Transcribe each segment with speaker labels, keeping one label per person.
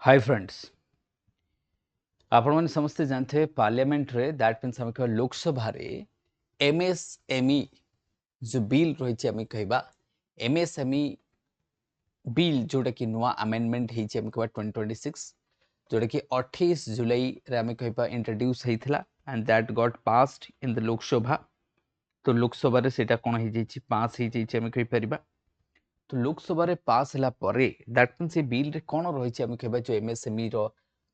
Speaker 1: Hi friends आपण मैंने समस्ते जानते हैं पार्लियामेंट रे दैट मीन्स आम कह लोकसभा रे एमएसएमई जो बिल रही आम कहवा एमएसएमई बिल जोटा कि नुआ अमेंडमेंट होती आम कह 2026 जोटा कि 28 जुलाई रे आम कहवा इंट्रोड्यूस होता and that got passed in the Lok Sabha तो लोकसभा रे सेटा कोन हो जाई पास हो जाई आम कहि परिबा तो लोकसभा रे पास हला परे दैट मीन्स ए बिल रे कोन रही आम कहवा जो एमएसएमई रो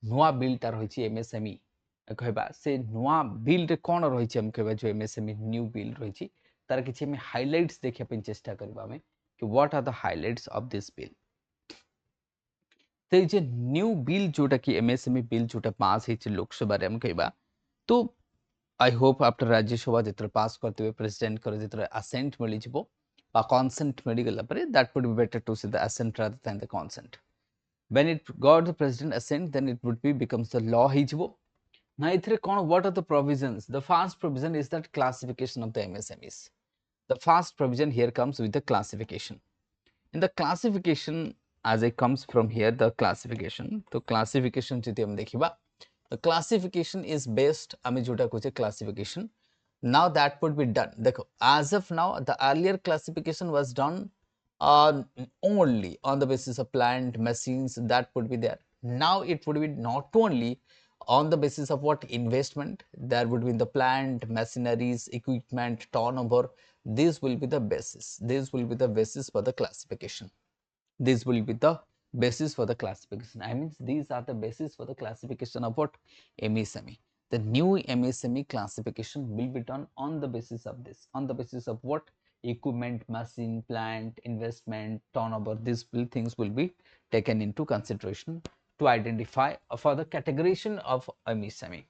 Speaker 1: नुआ बिलटा रही एमएसएमई कहवा से नुआ बिल रे कोन रही आम कहवा जो एमएसएमई न्यू बिल रही तार किछि हम हाइलाइट्स देखिया चेष्टा करबा हमें कि what are the highlights of this bill तो जे न्यू बिल जोटा कि एमएसएमई बिल जोटा पास होइछि लोकसभा रे हम कहबा तो आई होप आफ्टर राज्यसभा जितरे पास करते प्रेसिडेंट कर जितरे असेंट मिली जिवो बा कंसेंट मिली गला परे that would be better to see the assent rather than the consent when it got the president assent then it would be becomes the law hijibo now ithre kon what are the provisions the first provision is that classification of the MSMEs the first provision here comes with the classification in the classification as it comes from here the classification to classification jodi hum dekhiba the classification is based ami jota koche classification now that would be done dekho as of now the earlier classification was done only on the basis of plant machines that would be there now it would be not only on the basis of what investment there would be the plant machineries equipment turnover this will be the basis for the classification this will be the basis for the classification I mean these are the basis for the classification of what MSME the new MSME classification will be done on the basis of this on the basis of what equipment machine plant investment turnover these things will be taken into consideration to identify for the categorization of MSME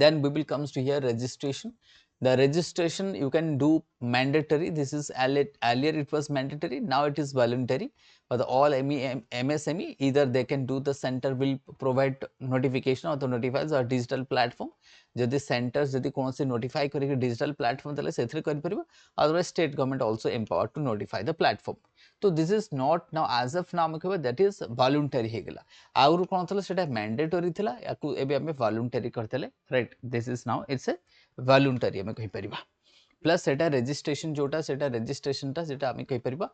Speaker 1: then we will comes to here registration the registration you can do mandatory this is earlier it was mandatory now it is voluntary for the all MSME either they can do the center will provide notification or the notifies or digital platform जदि centres जदि कौन से notify करिक digital platform देले सेथरे कर परिबो otherwise state government also empower to notify the platform तो this is not now as of now कहबा दैट इज वॉलंटरी हे गेला आउर कोन थला सेटा मैंडेटरी थिला याकू एबे हमें वॉलंटरी करथले right this is now it's a voluntary हमें कहि परिबा प्लस सेटा रजिस्ट्रेशन जोटा सेटा रजिस्ट्रेशनटा सेटा आमे कहि परिबा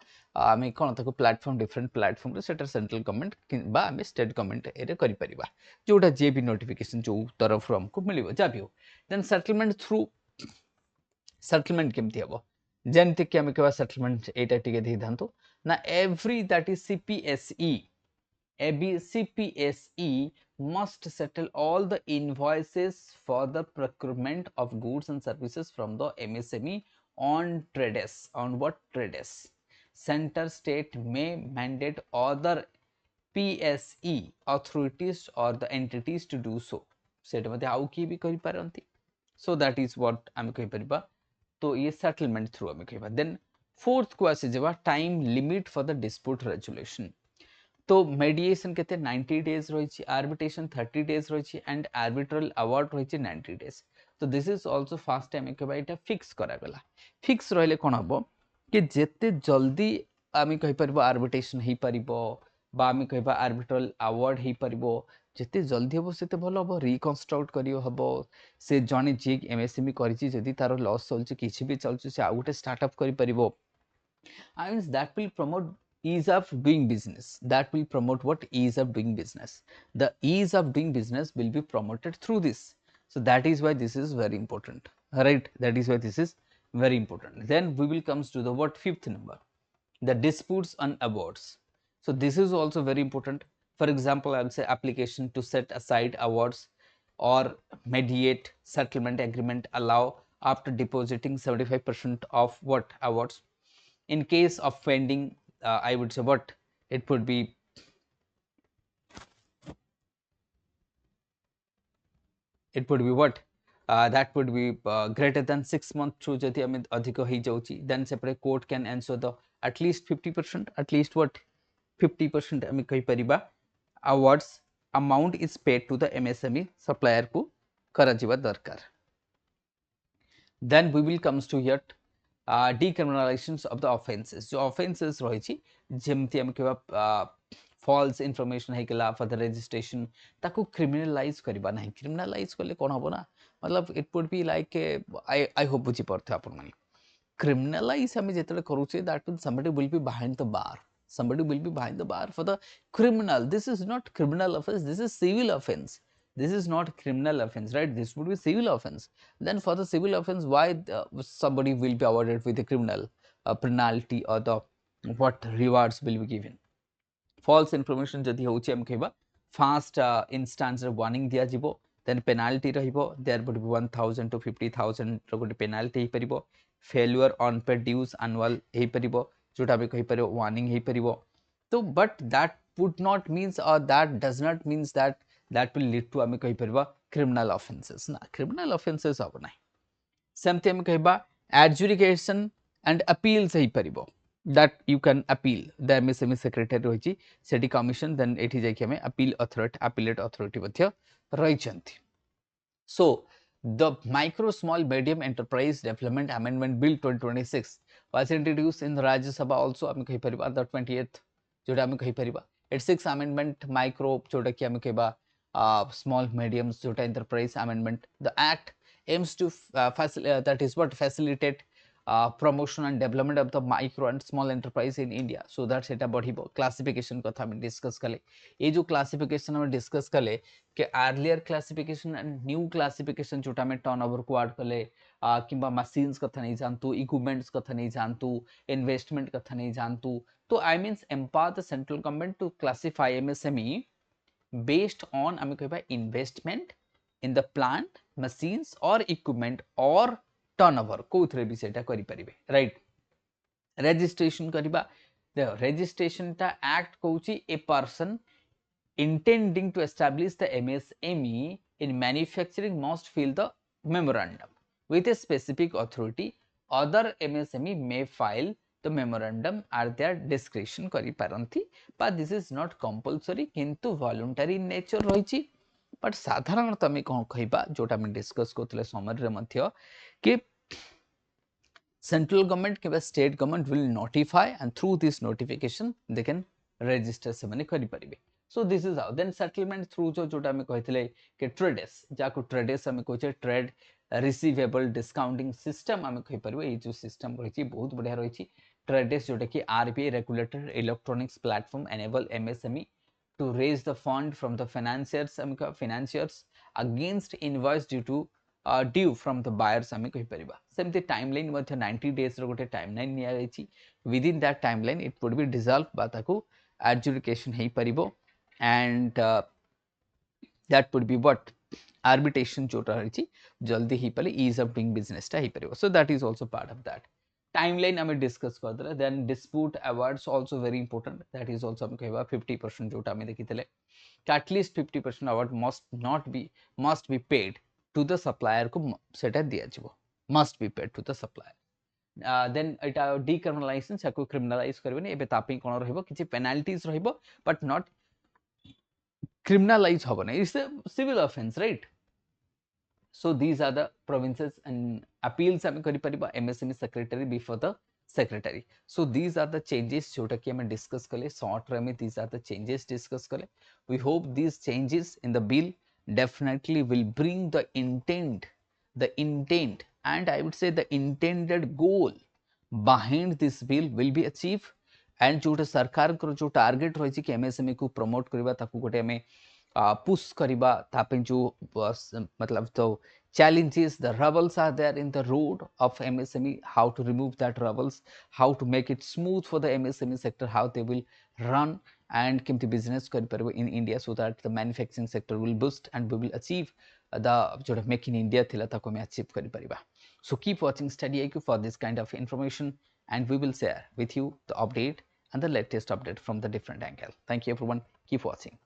Speaker 1: आमे कोन ताको प्लेटफॉर्म डिफरेंट प्लेटफॉर्म रे सेटा सेंट्रल गवर्नमेंट बा आमे स्टेट गवर्नमेंट एरे करि परिबा जोटा जे भी नोटिफिकेशन जो तरफ हमको मिलिबो जा भी हो देन सेटलमेंट थ्रू सेटलमेंट केमती हबो जेंति कि आमे कहबा सेटलमेंट एटा टिके दे दांतो ना every that is CPSE CPSE must settle all the invoices for the procurement of goods and services from the MSME on TReDS. On what TReDS? Center state may mandate other PSE authorities or the entities to do so. Set मध्ये आउ की भी करि पारंती. So that is what आम कहि परिबा. तो ये settlement through आम कहिबा. Then fourth को आसे जेबा time limit for the dispute resolution. तो मेडिएशन केते 90 डेज रही आर्बिट्रेशन 30 डेज रही एंड आर्बिट्रल अवार्ड रही 90 डेज तो this is also fast time के भाई फिक्स करा गला फिक्स रहले कोन हबो कि जेते जल्दी आमी कहि परबो आर्बिट्रेशन हे परबो बा आमी कहबा आर्बिट्रल अवार्ड हे परबो जेते जल्दी हबो सेते भलो हबो रिकंस्ट्रक्ट करियो हबो से जने जे एमएसएमई करिछि जदि तारो लॉस चलछि किछि भी चलछि से आउटे स्टार्टअप करि परबो I mean that will promote ease of doing business that will promote what ease of doing business the ease of doing business will be promoted through this so that is why this is very important right that is why this is very important then we will comes to the what fifth number the disputes on awards so this is also very important for example I will say application to set aside awards or mediate settlement agreement allow after depositing 75% of what awards in case of pending I would say what it would be what that would be greater than 6 months through jati ame adhiko hei jauchi then separate court can ensure the at least 50% at least what 50% ame kahi pariba awards amount is paid to the MSME supplier ku karajiba darkar then we will comes to here decriminalization of the offences जो offences रही जेमती हम कहबा false information है for the registration ताको criminalize करबा नहीं criminalize करले कोन हबो ना मतलब it would be like I hope बुझी पड़थे आपन माने criminalize हमें जेतले करूचे that means somebody will be behind the bar, somebody will be behind the bar for the criminal. This is not criminal offense, this is civil offense, this is not criminal offense, right? This would be civil offense. Then for the civil offense, why somebody will be awarded with the criminal penalty or the what rewards will be given? False information जदि होउचे हम कहबा first instance रे warning दिया जिवो, then penalty रहिबो, there would be 1000 to 50000 रो गोटे penalty hey परिबो, failure on paid dues annual हे परिबो, जोटा भी कहि परिबो warning हे परिबो. तो but that would not means or that does not means that that will lead to हमें कहि परिबो criminal offences ना criminal offences हबो नाही. सेमते हम कहबा adjudication and appeals hey परिबो that you can appeal the MSME secretary रहिछि सेठी commission then एठी जाय कि हमें appeal authority appellate authority Madhya रहिछन्ति. So the micro small medium enterprise development amendment bill 2026 was introduced in Rajya Sabha also हम कहि परिबा the 20th जोटा हम कहि परिबा 86 amendment micro जोटा कि हम कहबा small mediums जोटा enterprise amendment. The act aims to that is what facilitate promotion and development of the micro and small enterprise in India so that सेटा बढ़िबो. क्लासिफिकेशन कथा हम डिस्कस कले ये जो क्लासिफिकेशन हम डिस्कस कले कि earlier classification and new classification जोटा में टर्नओवर को ऐड कले किंबा मशीन्स कथा नहीं जानतु इक्विपमेंट्स कथा नहीं जानतु इन्वेस्टमेंट कथा नहीं जानतु तो I means empower the central government to classify MSME based on आमे कहबा investment in the plant machines और इक्विपमेंट और टर्नओवर कोथरे भी सेटा करि परिबे राइट. रजिस्ट्रेशन करिबा देखो रजिस्ट्रेशन ता एक्ट कहूची a person intending to establish the MSME in manufacturing must fill the memorandum with a specific authority. Other MSME may file the memorandum at their discretion करि पारंती but this is not compulsory किंतु voluntary in nature रहिछि. but साधारणतः आमे कोन कहिबा जोटा हम discuss करथले summary रे मध्य कि central government किबा state government will notify and through this notification they can register से माने करि परिबे. So this is how then settlement through जोटा हमें कहथिले कि TReDS जाको TReDS हमें कहछे ट्रेड रिसीवेबल डिस्काउंटिंग सिस्टम हमें कहि परबो ए जो सिस्टम रहिछि बहुत बढ़िया रहिछि TReDS जोटा कि RBI regulated electronics platform enable MSME to raise the fund from the financiers against invoice due from the buyers हमें कहि परिबा. सेमते टाइमलाइन मध्य 90 डेज रो गोटे टाइमलाइन निया जायछि within that timeline it would be dissolved बा ताको adjudication हेइ परिबो and that would be what arbitration जोटा रहिछि जल्दी ही पले ease of doing business ता ही परिबो. So that is also part of that. Timeline हमें डिस्कस कर दले. then dispute awards also very important that is also हम कहबा 50% जोटा हमें देखितले at least 50% award must be paid to the supplier को सेटा दिया जिवो must be paid to the supplier. then Etah decriminalization साको criminalize करबेनी एबे तापी कोन रहइबो किछि penalties रहइबो but not criminalize habo na. It's a civil offense, right? So these are the provinces and appeals hame kari pariba MSME secretary before the secretary. So these are the changes jota ki hame discuss kale short rame. These are the changes discuss kale. We hope these changes in the bill definitely will bring the intent and I would say the intended goal behind this bill will be achieved. And जो सरकार को जो target रही कि MSME को promote करबा ताकू गोटे हमें पुश करबा तापे जो मतलब तो challenges the rubbles are there in the road of MSME, how to remove that rubbles, how to make it smooth for the MSME sector, how they will run and केमती business कर परबो in India so that the manufacturing sector will boost and we will achieve the जो make in India थिला ताको में achieve कर परिबा. So keep watching StudyIQ for this kind of information and we will share with you the update and the latest update from the different angle. Thank you everyone. Keep watching.